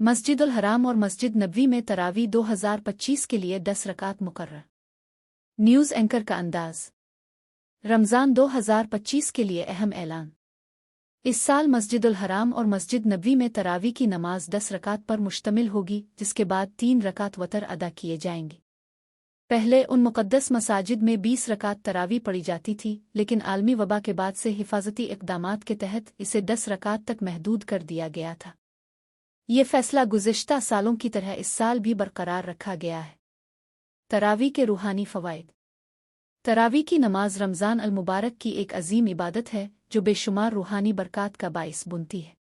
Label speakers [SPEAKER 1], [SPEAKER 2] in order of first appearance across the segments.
[SPEAKER 1] मस्जिदुल हराम और मस्जिद नबवी में तरावी 2025 के लिए 10 रकात मुकर्रर। न्यूज़ एंकर का अंदाज। रमज़ान 2025 के लिए अहम ऐलान। इस साल मस्जिदुल हराम और मस्जिद नबवी में तरावी की नमाज 10 रकात पर मुश्तमिल होगी, जिसके बाद 3 रकात वतर अदा किए जाएंगे। पहले उन मुक़द्दस मसाजिद में 20 रकात तरावी पढ़ी जाती थी, लेकिन आलमी वबा के बाद से हिफाजती इक़दामात के तहत इसे 10 रकात तक महदूद कर दिया गया था। ये फैसला गुज़िश्ता सालों की तरह इस साल भी बरकरार रखा गया है। तरावी के रूहानी फ़वाइद। तरावी की नमाज रमज़ान अल मुबारक की एक अजीम इबादत है जो बेशुमार रूहानी बरक़ात का बाइस बुनती है।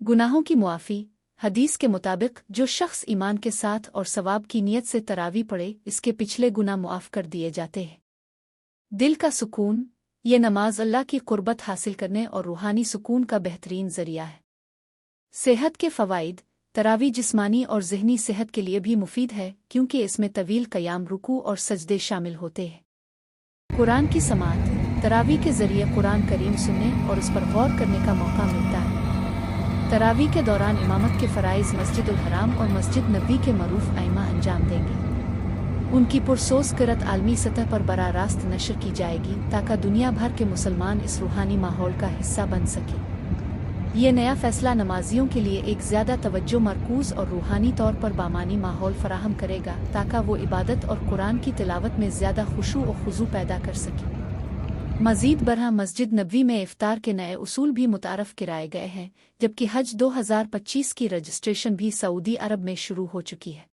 [SPEAKER 1] गुनाहों की मुआफ़ी। हदीस के मुताबिक जो शख्स ईमान के साथ और सवाब की नीयत से तरावी पढ़े, इसके पिछले गुनाह मुआफ़ कर दिए जाते हैं। दिल का सुकून। ये नमाज अल्लाह की क़ुर्बत हासिल करने और रूहानी सुकून का बेहतरीन ज़रिया है। सेहत के फ़वाइद। तरावी जिस्मानी और ज़हनी सेहत के लिए भी मुफीद है, क्योंकि इसमें तवील क़याम, रुकू और सजदे शामिल होते हैं। कुरान की समात। तरावी के ज़रिए कुरान करीम सुनने और उस पर गौर करने का मौका मिलता है। तरावी के दौरान इमामत के फ़राइज़ मस्जिदुल हराम और मस्जिद नबवी के मरूफ़ आइमा अंजाम देंगे। उनकी पुरसोस क़िरात आलमी सतह पर बराह रास्त नशर की जाएगी, ताकि दुनिया भर के मुसलमान इस रूहानी माहौल का हिस्सा बन सकें। ये नया फ़ैसला नमाजियों के लिए एक ज़्यादा तवज्जो मरकूज़ और रूहानी तौर पर बामानी माहौल फराहम करेगा, ताकि वो इबादत और कुरान की तिलावत में ज़्यादा खुशू और खुजू पैदा कर सकें। मज़ीद बरह मस्जिद नबवी में इफ्तार के नए उसूल भी मुतारफ़ कराए गए हैं, जबकि हज 2025 की रजिस्ट्रेशन भी सऊदी अरब में शुरू हो चुकी है।